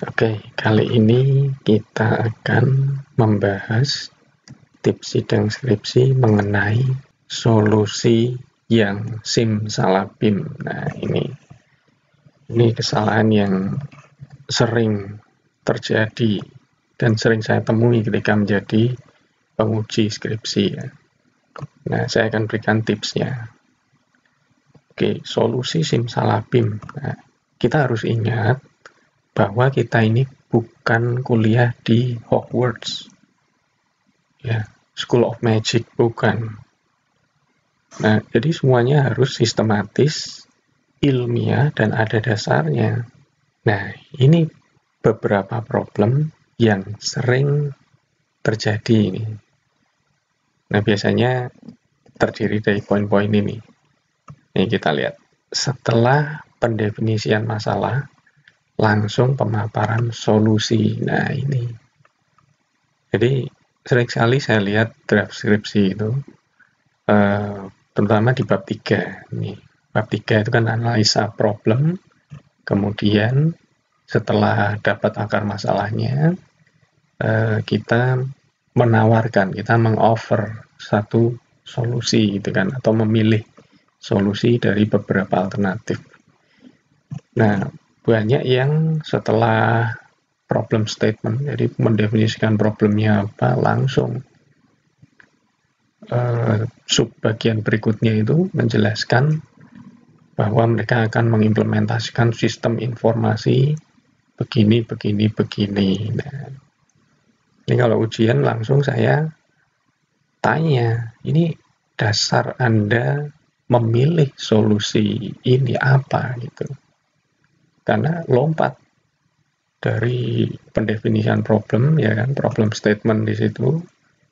Oke, kali ini kita akan membahas tips sidang skripsi mengenai solusi yang simsalabim. Nah, ini kesalahan yang sering terjadi dan sering saya temui ketika menjadi penguji skripsi. Nah, saya akan berikan tipsnya. Oke, solusi simsalabim. Nah, kita harus ingat bahwa kita ini bukan kuliah di Hogwarts, ya, School of Magic, bukan. Nah, jadi semuanya harus sistematis, ilmiah, dan ada dasarnya. Nah, ini beberapa problem yang sering terjadi ini. Nah, biasanya terdiri dari poin-poin ini. Ini kita lihat. Setelah pendefinisian masalah, langsung pemaparan solusi. Nah, ini. Jadi, sering sekali saya lihat draft skripsi itu, terutama di bab 3. Nih, bab 3 itu kan analisa problem, kemudian setelah dapat akar masalahnya, kita menawarkan, kita mengoffer satu solusi gitu kan, atau memilih solusi dari beberapa alternatif. Nah, banyak yang setelah problem statement, jadi mendefinisikan problemnya apa, langsung subbagian berikutnya itu menjelaskan bahwa mereka akan mengimplementasikan sistem informasi begini. Nah, ini kalau ujian langsung saya tanya, ini dasar Anda memilih solusi ini apa gitu. Karena lompat dari pendefinisian problem, ya kan, problem statement di situ,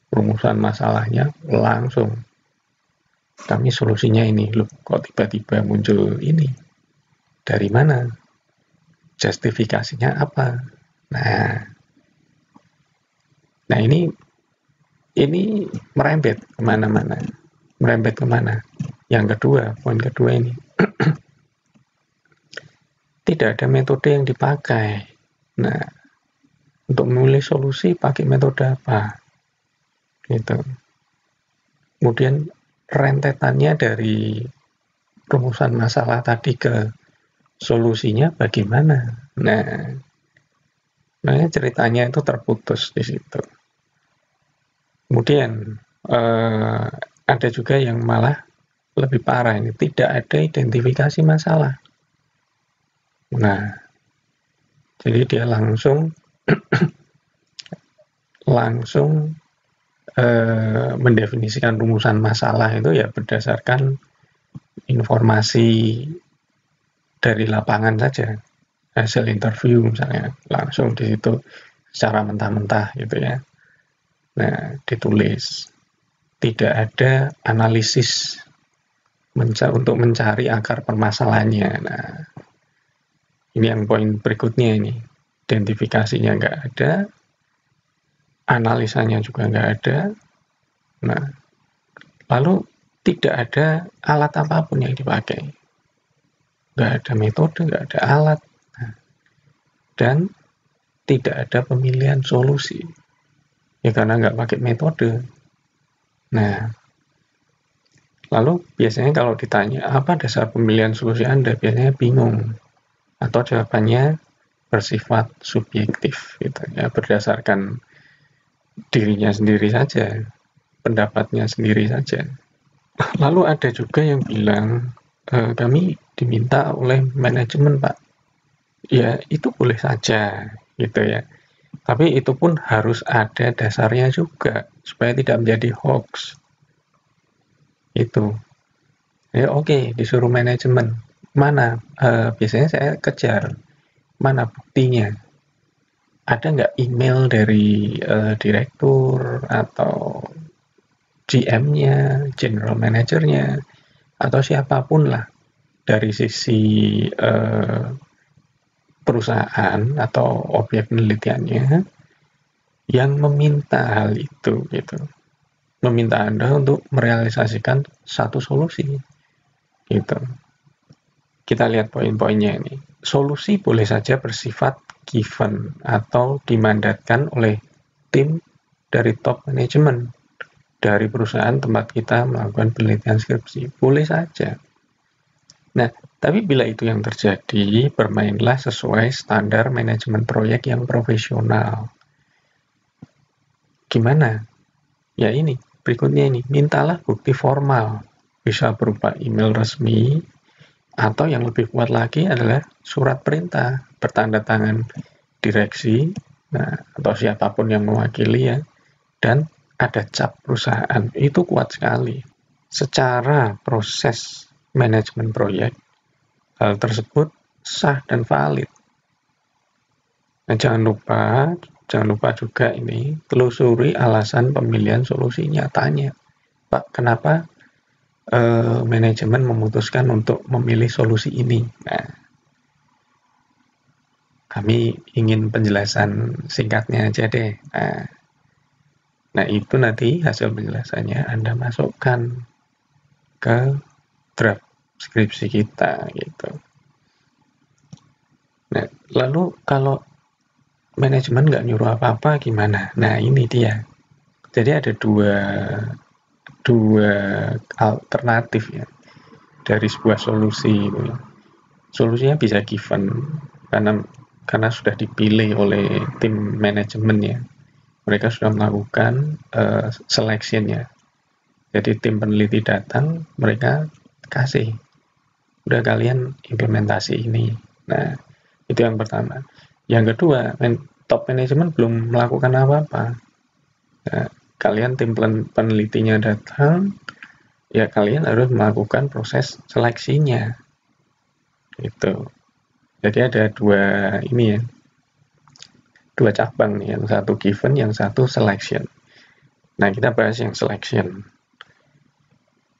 rumusan masalahnya langsung. Kami solusinya ini, loh kok tiba-tiba muncul ini? Dari mana? Justifikasinya apa? Nah ini merembet kemana-mana. Merembet kemana? Yang kedua, poin kedua ini. Tidak ada metode yang dipakai. Nah, untuk memilih solusi pakai metode apa? Gitu. Kemudian rentetannya dari rumusan masalah tadi ke solusinya bagaimana? Nah, ceritanya itu terputus di situ. Kemudian ada juga yang malah lebih parah ini, tidak ada identifikasi masalah. Nah, jadi dia langsung mendefinisikan rumusan masalah itu ya berdasarkan informasi dari lapangan saja, hasil interview misalnya, langsung di situ secara mentah-mentah gitu ya. Nah, ditulis. Tidak ada analisis untuk mencari akar permasalahannya. Nah, ini yang poin berikutnya ini. Identifikasinya nggak ada, analisanya juga nggak ada. Nah, lalu tidak ada alat apapun yang dipakai. Nggak ada metode, nggak ada alat. Nah, dan tidak ada pemilihan solusi. Ya karena nggak pakai metode. Nah, lalu biasanya kalau ditanya, apa dasar pemilihan solusi Anda? Biasanya bingung. Atau jawabannya bersifat subjektif, gitu ya, berdasarkan dirinya sendiri saja, pendapatnya sendiri saja. Lalu ada juga yang bilang, kami diminta oleh manajemen, Pak. Ya, itu boleh saja, gitu ya. Tapi itu pun harus ada dasarnya juga, supaya tidak menjadi hoax. Itu. Ya oke, disuruh manajemen. Mana? Biasanya saya kejar. Mana buktinya? Ada nggak email dari direktur atau GM-nya, general manager-nya, atau siapapun lah dari sisi perusahaan atau objek penelitiannya yang meminta hal itu gitu. Meminta Anda untuk merealisasikan satu solusi gitu. Kita lihat poin-poinnya ini. Solusi boleh saja bersifat given atau dimandatkan oleh tim dari top manajemen dari perusahaan tempat kita melakukan penelitian skripsi. Boleh saja. Nah, tapi bila itu yang terjadi, bermainlah sesuai standar manajemen proyek yang profesional. Gimana? Ya ini, berikutnya ini, mintalah bukti formal. Bisa berupa email resmi, atau yang lebih kuat lagi adalah surat perintah bertanda tangan direksi, atau siapapun yang mewakili ya, dan ada cap perusahaan. Itu kuat sekali. Secara proses manajemen proyek, hal tersebut sah dan valid. Nah, jangan lupa juga ini telusuri alasan pemilihan solusi nyatanya. Pak, kenapa manajemen memutuskan untuk memilih solusi ini? Nah, kami ingin penjelasan singkatnya aja deh. Nah, itu nanti hasil penjelasannya Anda masukkan ke draft skripsi kita gitu. Nah, lalu kalau manajemen nggak nyuruh apa-apa gimana? Nah, ini dia. Jadi ada dua alternatif ya dari sebuah solusi. Solusinya bisa given karena sudah dipilih oleh tim manajemen ya. Mereka sudah melakukan seleksinya. Jadi tim peneliti datang, mereka kasih, udah kalian implementasi ini. Nah, itu yang pertama. Yang kedua, top manajemen belum melakukan apa-apa. Nah, kalian tim penelitinya datang, ya kalian harus melakukan proses seleksinya. Gitu. Jadi ada dua cabang nih, yang satu given, yang satu selection. Nah, kita bahas yang selection.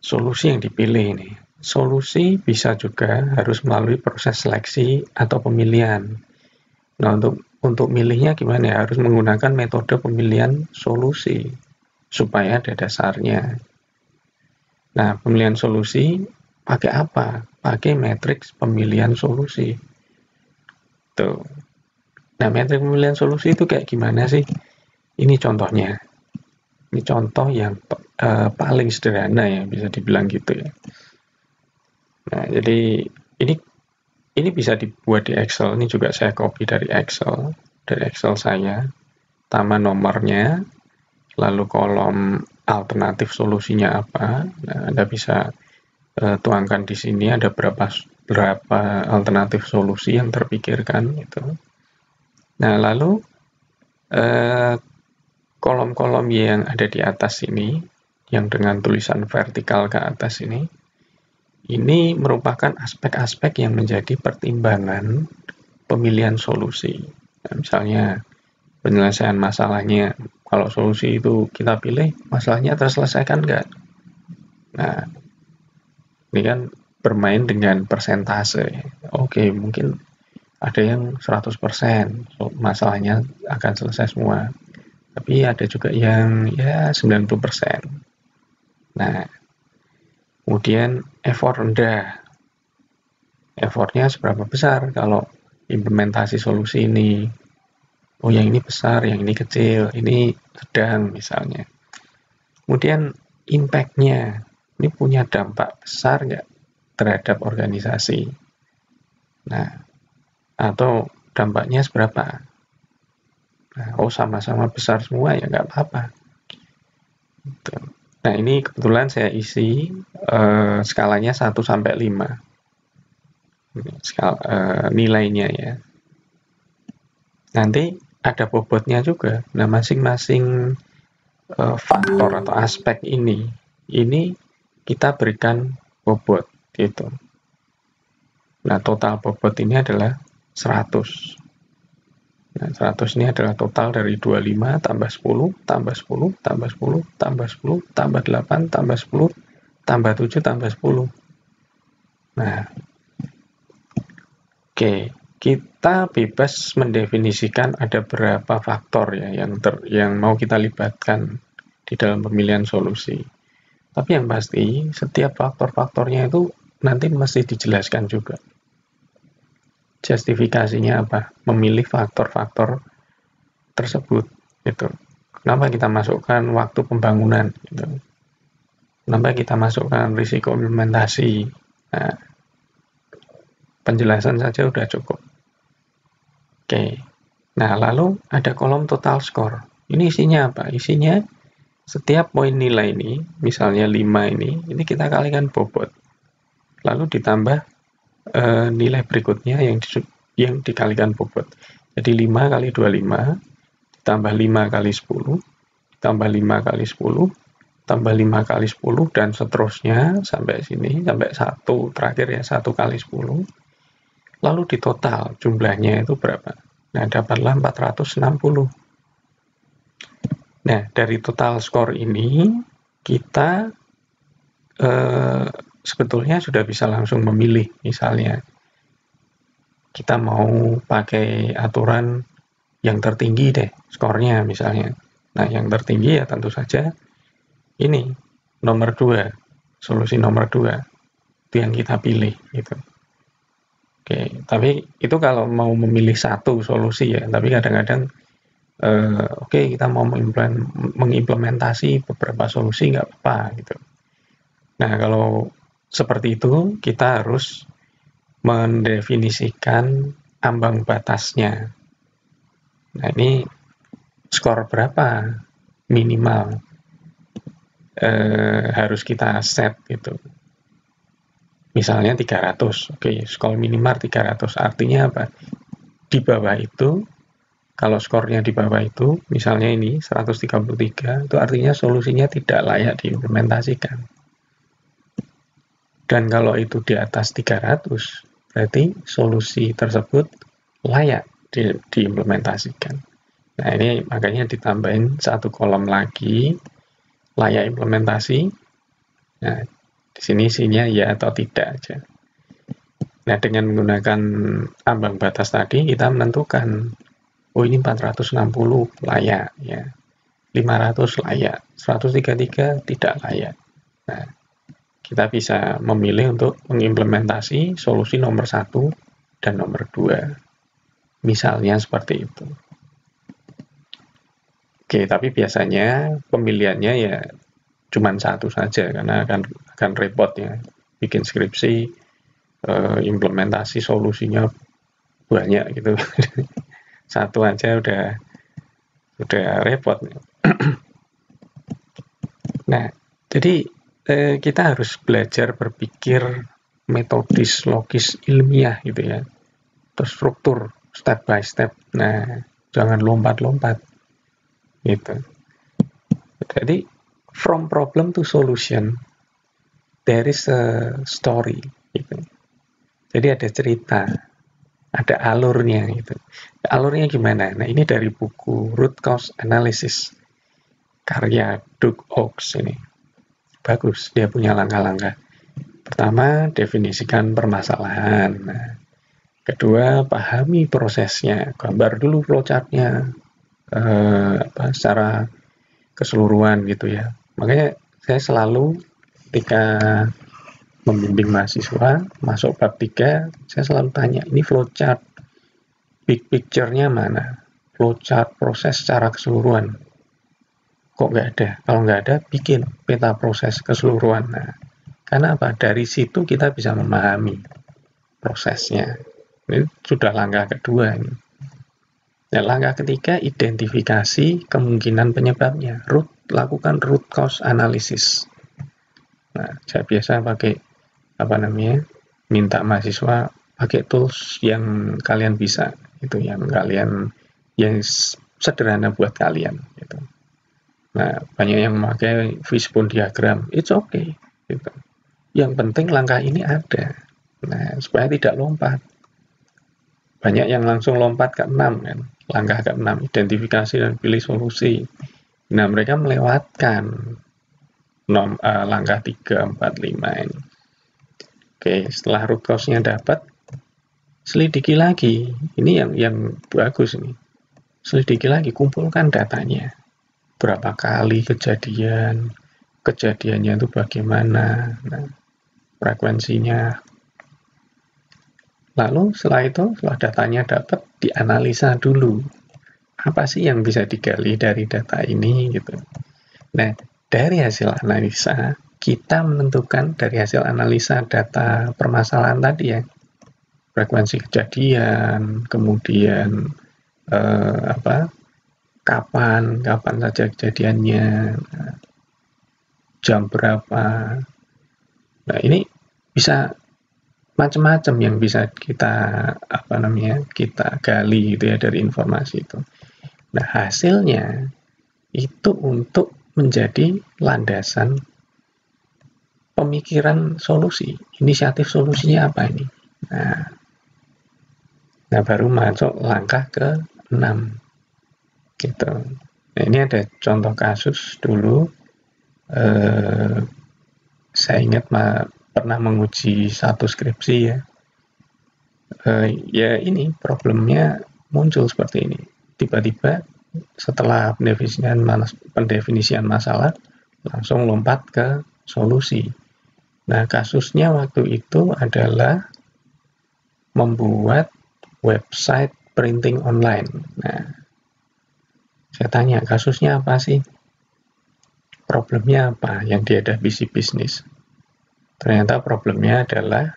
Solusi yang dipilih ini. Solusi bisa juga harus melalui proses seleksi atau pemilihan. Nah, untuk milihnya gimana ya? Harus menggunakan metode pemilihan solusi supaya ada dasarnya. Nah, pemilihan solusi pakai apa? Pakai matriks pemilihan solusi. Tuh. Nah, metrik pemilihan solusi itu kayak gimana sih? Ini contohnya. Ini contoh yang paling sederhana ya, bisa dibilang gitu ya. Nah, jadi ini bisa dibuat di Excel. Ini juga saya copy dari Excel saya. Tambah nomornya, lalu kolom alternatif solusinya apa. Nah, Anda bisa tuangkan di sini ada berapa alternatif solusi yang terpikirkan gitu. Nah, lalu kolom-kolom yang ada di atas ini, yang dengan tulisan vertikal ke atas ini merupakan aspek-aspek yang menjadi pertimbangan pemilihan solusi. Nah, misalnya penyelesaian masalahnya, kalau solusi itu kita pilih, masalahnya terselesaikan nggak? Nah, ini kan bermain dengan persentase. Oke, mungkin ada yang 100% masalahnya akan selesai semua. Tapi ada juga yang ya 90%. Nah, kemudian effort rendah. Effortnya seberapa besar kalau implementasi solusi ini? Oh, yang ini besar, yang ini kecil, ini sedang misalnya. Kemudian impact-nya, ini punya dampak besar nggak terhadap organisasi? Nah, atau dampaknya seberapa? Nah, sama-sama besar semua ya nggak apa-apa. Nah, ini kebetulan saya isi skalanya 1 sampai 5. Nilainya ya. Nanti ada bobotnya juga. Nah, masing-masing faktor atau aspek ini kita berikan bobot gitu. Nah, total bobot ini adalah 100. Nah, 100 ini adalah total dari 25 tambah 10, tambah 10, tambah 10, tambah 10, tambah 8, tambah 10, tambah 7, tambah 10. Nah, oke, kita bebas mendefinisikan ada berapa faktor ya yang mau kita libatkan di dalam pemilihan solusi. Tapi yang pasti, setiap faktor-faktornya itu nanti mesti dijelaskan juga. justifikasinya apa? Memilih faktor-faktor tersebut gitu. Kenapa kita masukkan waktu pembangunan gitu. Kenapa kita masukkan risiko implementasi. Nah, penjelasan saja udah cukup. Oke. Nah, lalu ada kolom total score. Ini isinya apa? Isinya setiap poin nilai ini, misalnya 5 ini kita kalikan bobot. Lalu ditambah nilai berikutnya yang dikalikan bobot. Jadi 5 kali 25 tambah 5 kali 10 tambah 5 kali 10 tambah 5 kali 10 dan seterusnya sampai sini, sampai 1 terakhir ya, 1 kali 10. Lalu di total jumlahnya itu berapa? Nah, dapatlah 460. Nah, dari total skor ini kita sebetulnya sudah bisa langsung memilih. Misalnya kita mau pakai aturan yang tertinggi deh skornya misalnya. Nah, yang tertinggi ya tentu saja ini nomor 2, solusi nomor 2 itu yang kita pilih gitu. Oke, tapi itu kalau mau memilih satu solusi ya, tapi kadang-kadang oke, kita mau mengimplementasi beberapa solusi nggak apa-apa gitu. Nah, kalau seperti itu kita harus mendefinisikan ambang batasnya. Nah, ini skor berapa minimal harus kita set gitu. Misalnya 300, oke, skor minimal 300, artinya apa? Di bawah itu, kalau skornya di bawah itu, misalnya ini 133, itu artinya solusinya tidak layak diimplementasikan. Dan kalau itu di atas 300, berarti solusi tersebut layak diimplementasikan. Nah, ini makanya ditambahin satu kolom lagi, layak implementasi. Nah, di sini isinya ya atau tidak aja. Nah, dengan menggunakan ambang batas tadi, kita menentukan, oh ini 460 layak, ya, 500 layak, 133 tidak layak. Nah, kita bisa memilih untuk mengimplementasi solusi nomor 1 dan nomor 2. Misalnya seperti itu. Oke, tapi biasanya pemilihannya ya cuma satu saja, karena akan repot ya. Bikin skripsi, implementasi solusinya banyak gitu. Satu aja udah repot. Nah, jadi kita harus belajar berpikir metodis, logis, ilmiah gitu ya. Terstruktur, step by step. Nah, jangan lompat-lompat. Gitu. Jadi, from problem to solution, there is a story. Gitu. Jadi ada cerita, ada alurnya gitu. Alurnya gimana? Nah, ini dari buku Root Cause Analysis karya Doug Oaks ini. Bagus, dia punya langkah-langkah. Pertama, definisikan permasalahan. Nah, kedua, pahami prosesnya. Gambar dulu flowchart-nya secara keseluruhan gitu ya. Makanya saya selalu ketika membimbing mahasiswa masuk bab 3, saya selalu tanya, ini flowchart big picture-nya mana? Flowchart proses secara keseluruhan. Kok nggak ada? Kalau nggak ada, bikin peta proses keseluruhan. Nah, karena apa? Dari situ kita bisa memahami prosesnya. Ini sudah langkah kedua ini. Dan langkah ketiga, identifikasi kemungkinan penyebabnya. Lakukan root cause analysis. Nah, saya biasa pakai minta mahasiswa pakai tools yang kalian bisa, itu yang sederhana buat kalian. Gitu. Nah, banyak yang memakai fishbone diagram, it's okay. Gitu. Yang penting langkah ini ada. Nah, supaya tidak lompat. Banyak yang langsung lompat ke 6 kan. Langkah ke-6, identifikasi dan pilih solusi. Nah, mereka melewatkan langkah 3, 4, 5 ini. Oke, setelah root cause-nya dapat, selidiki lagi. Ini yang bagus nih. Selidiki lagi, kumpulkan datanya. Berapa kali kejadiannya itu bagaimana, nah, frekuensinya. Lalu setelah itu, setelah datanya dapat, dianalisa dulu. Apa sih yang bisa digali dari data ini gitu. Nah, dari hasil analisa, kita menentukan dari hasil analisa data permasalahan tadi ya, frekuensi kejadian, kemudian kapan saja kejadiannya, jam berapa. Nah, ini bisa macam-macam yang bisa kita gali gitu ya dari informasi itu. Nah, hasilnya itu untuk menjadi landasan pemikiran solusi, inisiatif solusinya apa ini. Nah baru masuk langkah ke-6 gitu. Nah, ini ada contoh kasus dulu. Saya ingat pernah menguji satu skripsi ya. Ya ini problemnya muncul seperti ini. Tiba-tiba setelah pendefinisian masalah langsung lompat ke solusi. Nah, kasusnya waktu itu adalah membuat website printing online. Nah, saya tanya, kasusnya apa sih? Problemnya apa yang dihadapi si bisnis? Ternyata problemnya adalah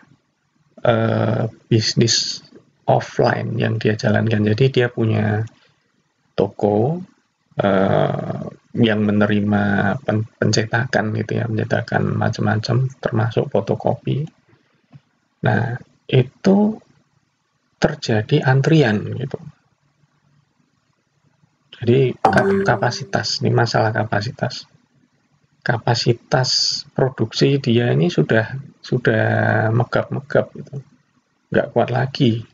bisnis offline yang dia jalankan. Jadi dia punya toko yang menerima pencetakan gitu ya, mencetakan macam-macam termasuk fotokopi. Nah, itu terjadi antrian gitu. Jadi kapasitas, ini masalah kapasitas. Kapasitas produksi dia ini sudah megap-megap gitu. Nggak kuat lagi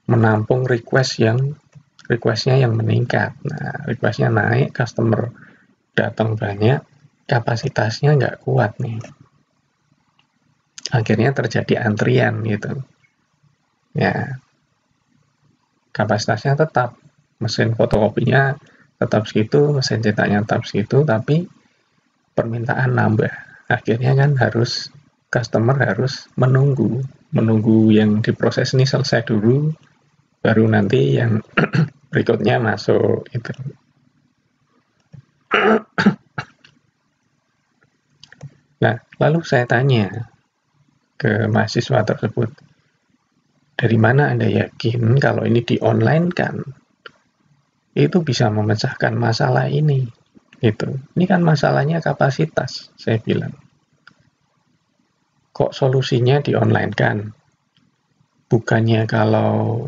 menampung requestnya yang meningkat. Nah, requestnya naik, customer datang banyak, kapasitasnya nggak kuat nih. Akhirnya terjadi antrian gitu. Ya, kapasitasnya tetap, mesin fotokopinya tetap segitu, mesin cetaknya tetap segitu, tapi permintaan nambah. Akhirnya kan customer harus menunggu yang diproses ini selesai dulu, baru nanti yang berikutnya masuk itu. Nah, lalu saya tanya ke mahasiswa tersebut, dari mana Anda yakin kalau ini di-online kan itu bisa memecahkan masalah ini? Itu. Ini kan masalahnya kapasitas, saya bilang. Kok solusinya di-online kan? Bukannya kalau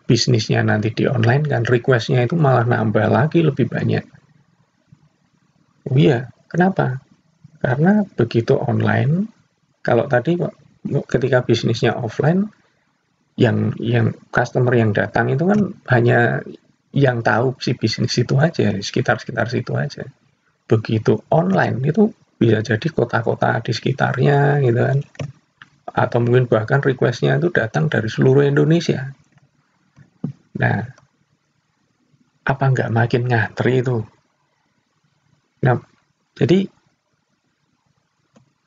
bisnisnya nanti di-online kan, requestnya itu malah nambah lagi lebih banyak. Oh iya, kenapa? Karena begitu online, kalau tadi ketika bisnisnya offline, yang customer yang datang itu kan hanya yang tahu si bisnis itu aja, sekitar situ aja. Begitu online itu bisa jadi kota-kota di sekitarnya gitu kan, atau mungkin bahkan requestnya itu datang dari seluruh Indonesia. Nah, apa nggak makin ngantri itu? Nah, jadi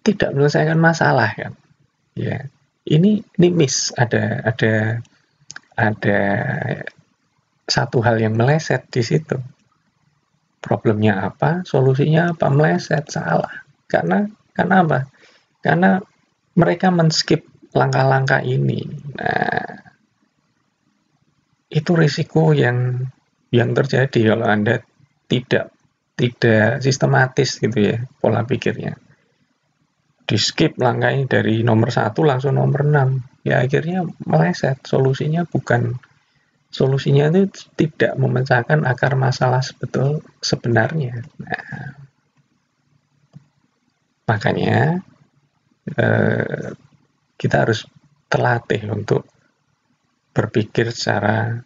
tidak menyelesaikan masalah kan? Ya, ini miss, ada satu hal yang meleset di situ. Problemnya apa? Solusinya apa? Meleset, salah. Karena apa? Karena mereka men-skip langkah-langkah ini. Nah, itu risiko yang terjadi kalau Anda tidak sistematis gitu ya pola pikirnya. Di skip langkahnya dari nomor 1 langsung nomor 6. Ya akhirnya meleset. Solusinya itu tidak memecahkan akar masalah sebenarnya. Nah, makanya kita harus terlatih untuk berpikir secara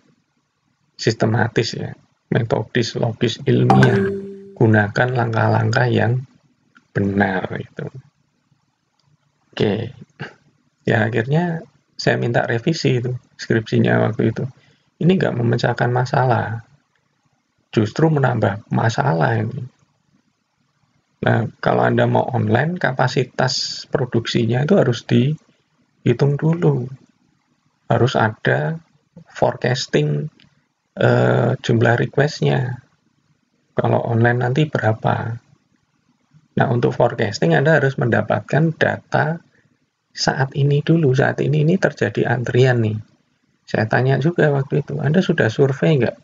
sistematis ya, metodis, logis, ilmiah. Gunakan langkah-langkah yang benar itu. Oke. Ya akhirnya saya minta revisi itu skripsinya waktu itu. Ini nggak memecahkan masalah, justru menambah masalah ini. Nah, kalau Anda mau online, kapasitas produksinya itu harus dihitung dulu. harus ada forecasting jumlah request-nya. Kalau online nanti berapa. Nah, untuk forecasting Anda harus mendapatkan data saat ini dulu. Saat ini terjadi antrian nih. Saya tanya juga waktu itu, Anda sudah survei nggak?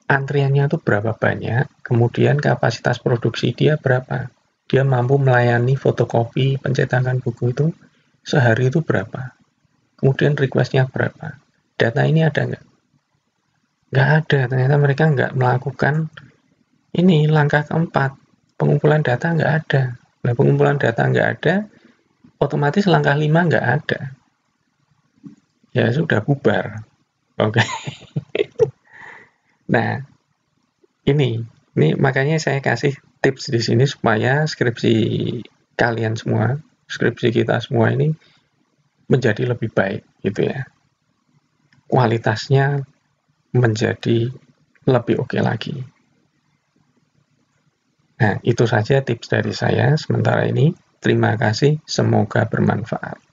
Antriannya itu berapa banyak, kemudian kapasitas produksi dia berapa. Dia mampu melayani fotokopi, pencetakan buku itu sehari itu berapa. Kemudian request-nya berapa. Data ini ada nggak? Nggak ada, ternyata mereka nggak melakukan ini langkah keempat. Pengumpulan data nggak ada. Nah, pengumpulan data nggak ada, otomatis langkah 5 nggak ada. Ya sudah bubar. Oke. Nah, ini makanya saya kasih tips di sini supaya skripsi kalian semua, skripsi kita semua ini menjadi lebih baik gitu ya. Kualitasnya menjadi lebih oke lagi. Nah, itu saja tips dari saya sementara ini. Terima kasih, semoga bermanfaat.